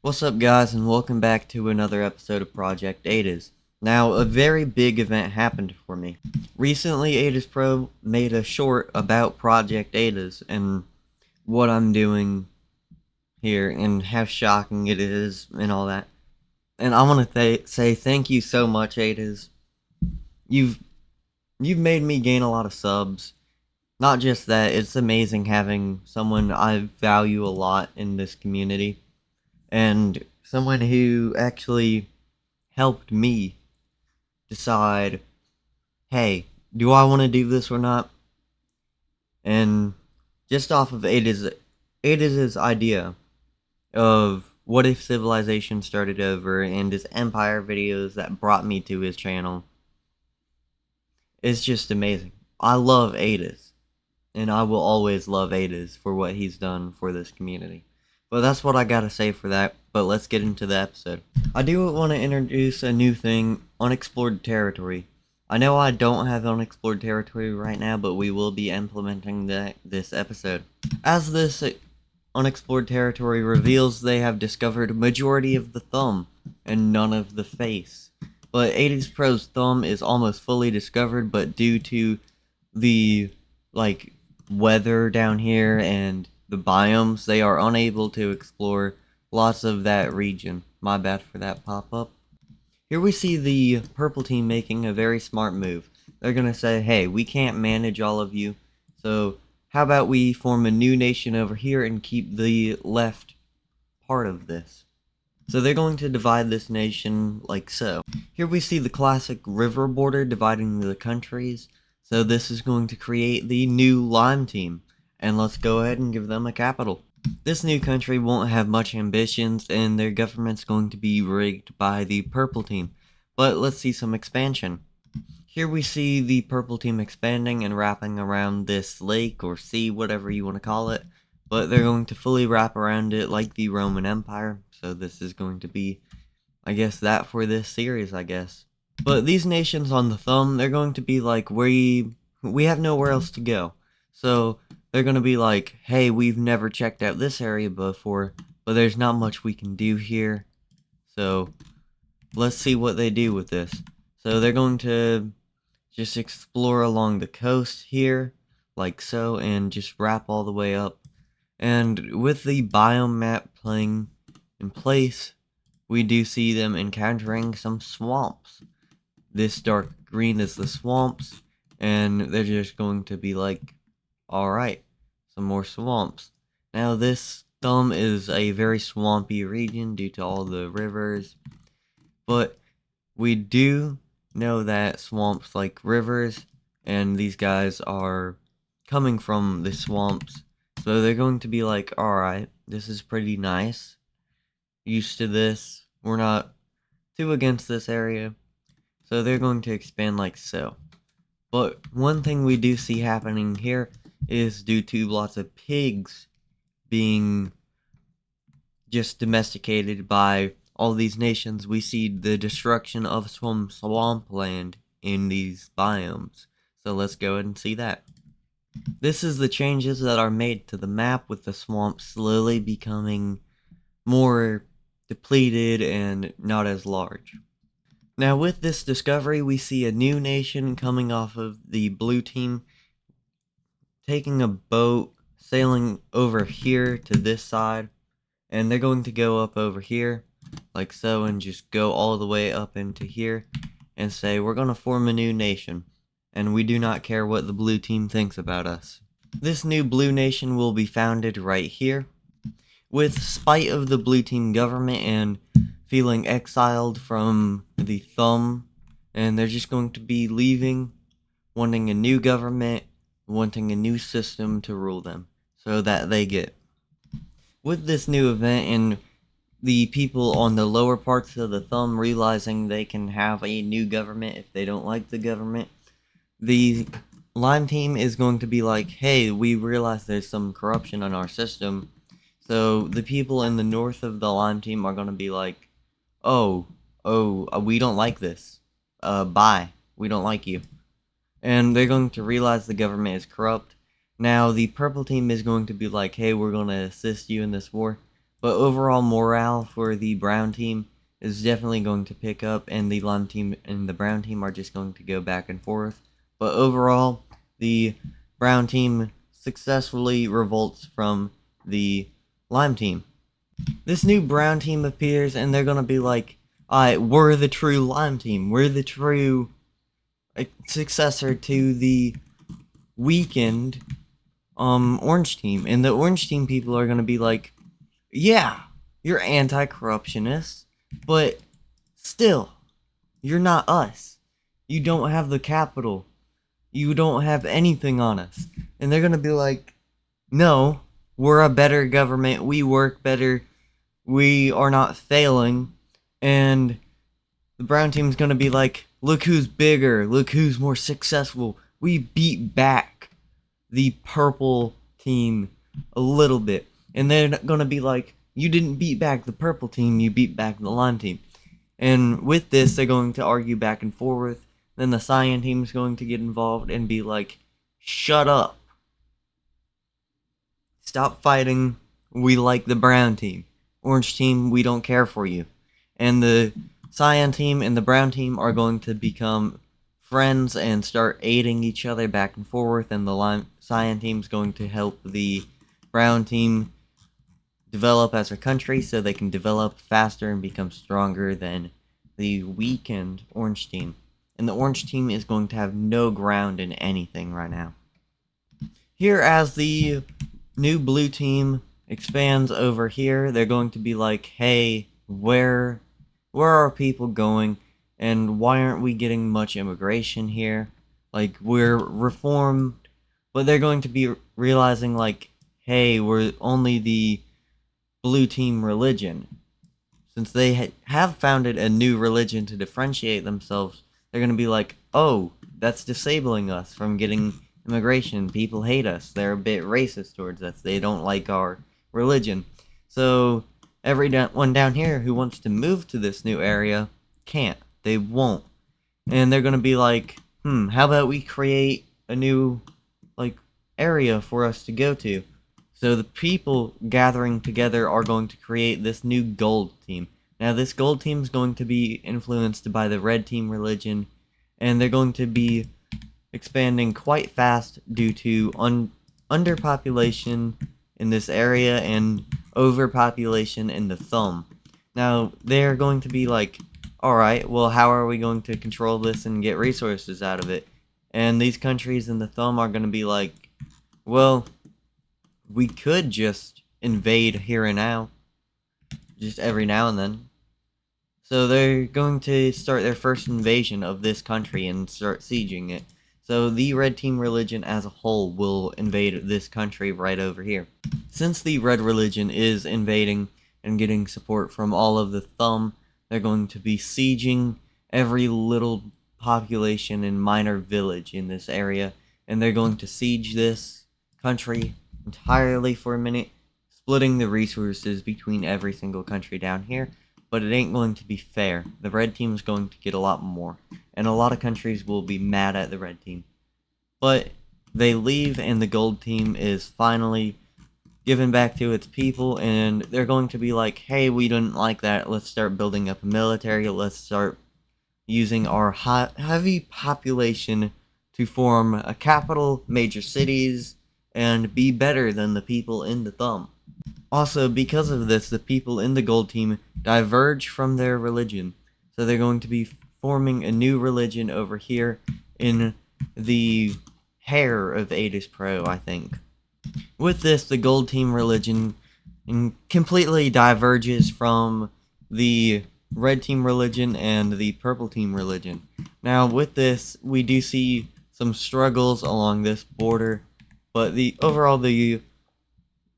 What's up guys, and welcome back to another episode of Project Adizz. Now, a very big event happened for me. Recently, Adizz Pro made a short about Project Adizz and what I'm doing here and how shocking it is and all that. And I want to say thank you so much, Adizz. You've made me gain a lot of subs. Not just that, it's amazing having someone I value a lot in this community. And someone who actually helped me decide, hey, do I want to do this or not? And just off of Adizz's idea of what if civilization started over and his empire videos that brought me to his channel, it's just amazing. I love Adizz, and I will always love Adizz for what he's done for this community. But that's what I gotta say for that, but let's get into the episode. I do want to introduce a new thing, unexplored territory. I know I don't have unexplored territory right now, but we will be implementing that this episode. As this unexplored territory reveals, they have discovered majority of the thumb, and none of the face. But Adizz Pro's thumb is almost fully discovered, but due to the, weather down here and the biomes, they are unable to explore lots of that region. My bad for that pop-up. Here we see the purple team making a very smart move. They're gonna say, hey, we can't manage all of you, so how about we form a new nation over here and keep the left part of this. So they're going to divide this nation like so. Here we see the classic river border dividing the countries. So this is going to create the new Lime team. And let's go ahead and give them a capital. This new country won't have much ambitions, and their government's going to be rigged by the purple team. But let's see some expansion. Here we see the purple team expanding and wrapping around this lake or sea, whatever you want to call it. But they're going to fully wrap around it like the Roman Empire. So this is going to be, I guess, that for this series, I guess. But these nations on the thumb, they're going to be like, we have nowhere else to go. So they're going to be like, hey, we've never checked out this area before, but there's not much we can do here. So let's see what they do with this. So they're going to just explore along the coast here, like so, and just wrap all the way up. And with the biome map playing in place, we do see them encountering some swamps. This dark green is the swamps, and they're just going to be like, alright, some more swamps. Now this thumb is a very swampy region due to all the rivers, but we do know that swamps like rivers, and these guys are coming from the swamps, so they're going to be like, alright, this is pretty nice, used to this, we're not too against this area. So they're going to expand like so. But one thing we do see happening here is due to lots of pigs being just domesticated by all these nations, we see the destruction of some swampland in these biomes. So let's go ahead and see that. This is the changes that are made to the map, with the swamp slowly becoming more depleted and not as large. Now with this discovery, we see a new nation coming off of the blue team, taking a boat, sailing over here to this side, and they're going to go up over here, like so, and just go all the way up into here, and say, we're going to form a new nation, and we do not care what the blue team thinks about us. This new blue nation will be founded right here, with spite of the blue team government and feeling exiled from the thumb, and they're just going to be leaving, wanting a new government, wanting a new system to rule them, so that they get. With this new event and the people on the lower parts of the thumb realizing they can have a new government if they don't like the government, the Lime team is going to be like, hey, we realize there's some corruption in our system. So the people in the north of the Lime team are going to be like, oh, we don't like this. Bye. We don't like you. And they're going to realize the government is corrupt. Now, the purple team is going to be like, hey, we're going to assist you in this war. But overall morale for the brown team is definitely going to pick up, and the lime team and the brown team are just going to go back and forth. But overall, the brown team successfully revolts from the lime team. This new brown team appears, and they're gonna be like, alright, we're the true lime team. We're the true successor to the weakened orange team. And the orange team people are gonna be like, yeah, you're anti-corruptionists, but still, you're not us. You don't have the capital. You don't have anything on us. And they're gonna be like, no, we're a better government. We work better. We are not failing. And the brown team's gonna be like, look who's bigger. Look who's more successful. We beat back the purple team a little bit. And they're gonna be like, you didn't beat back the purple team, you beat back the lime team. And with this, they're going to argue back and forth. Then the cyan team's going to get involved and be like, shut up. Stop fighting. We like the brown team. Orange team, we don't care for you. And the cyan team and the brown team are going to become friends and start aiding each other back and forth. And the cyan team's going to help the brown team develop as a country so they can develop faster and become stronger than the weakened orange team. And the orange team is going to have no ground in anything right now. Here, as the new blue team expands over here, they're going to be like, hey, where are people going? And why aren't we getting much immigration here? Like, we're reformed, but they're going to be realizing like, hey, we're only the blue team religion. Since they have founded a new religion to differentiate themselves, they're going to be like, oh, that's disabling us from getting immigration. People hate us. They're a bit racist towards us. They don't like our religion. So everyone down here who wants to move to this new area can't. They won't. And they're going to be like, how about we create a new area for us to go to? So the people gathering together are going to create this new gold team. Now this gold team is going to be influenced by the red team religion, and they're going to be expanding quite fast due to underpopulation in this area and overpopulation in the thumb. Now they're going to be like, alright, well how are we going to control this and get resources out of it? And these countries in the thumb are going to be like, well, we could just invade here and now, just every now and then. So they're going to start their first invasion of this country and start sieging it. So the red team religion as a whole will invade this country right over here. Since the red religion is invading and getting support from all of the thumb, they're going to be sieging every little population and minor village in this area, and they're going to siege this country entirely for a minute, splitting the resources between every single country down here. But it ain't going to be fair. The red team is going to get a lot more, and a lot of countries will be mad at the red team. But they leave, and the gold team is finally given back to its people, and they're going to be like, hey, we didn't like that, let's start building up a military, let's start using our heavy population to form a capital, major cities, and be better than the people in the thumb. Also, because of this, the people in the gold team diverge from their religion. So they're going to be forming a new religion over here in the hair of Adizz Pro, I think. With this, the gold team religion completely diverges from the red team religion and the purple team religion. Now, with this, we do see some struggles along this border, but overall, the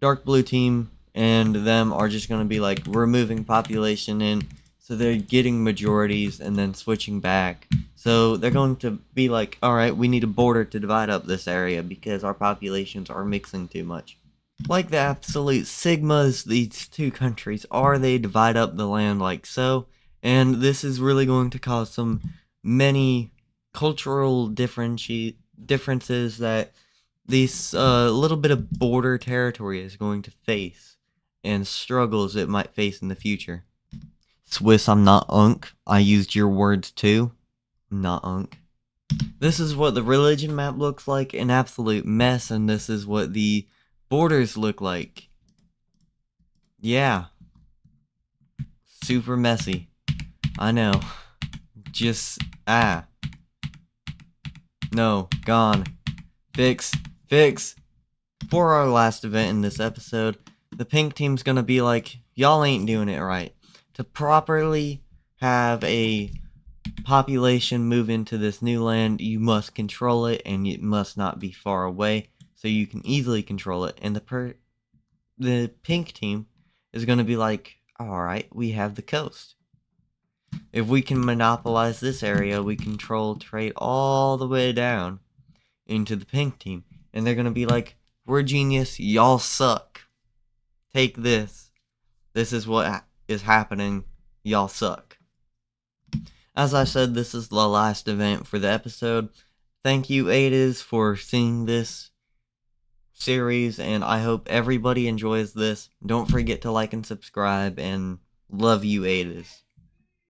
dark blue team and them are just going to be like removing population in, so they're getting majorities and then switching back. So they're going to be like, alright, we need a border to divide up this area because our populations are mixing too much. Like the absolute sigmas, these two countries are, they divide up the land like so, and this is really going to cause some many cultural differences that this little bit of border territory is going to face. and struggles it might face in the future. Swiss, I'm not unk. I used your words too. Not unk. This is what the religion map looks like, an absolute mess, and this is what the borders look like. Yeah. Super messy. I know. Just, No, gone. Fix. For our last event in this episode, the pink team's gonna be like, y'all ain't doing it right. To properly have a population move into this new land, you must control it, and it must not be far away, so you can easily control it. And the pink team is gonna be like, alright, we have the coast. If we can monopolize this area, we control trade all the way down into the pink team. And they're gonna be like, we're genius, y'all suck. Take this. This is what is happening, y'all suck. As I said, this is the last event for the episode. Thank you, Adizz, for seeing this series, and I hope everybody enjoys this. Don't forget to like and subscribe, and love you, Adizz.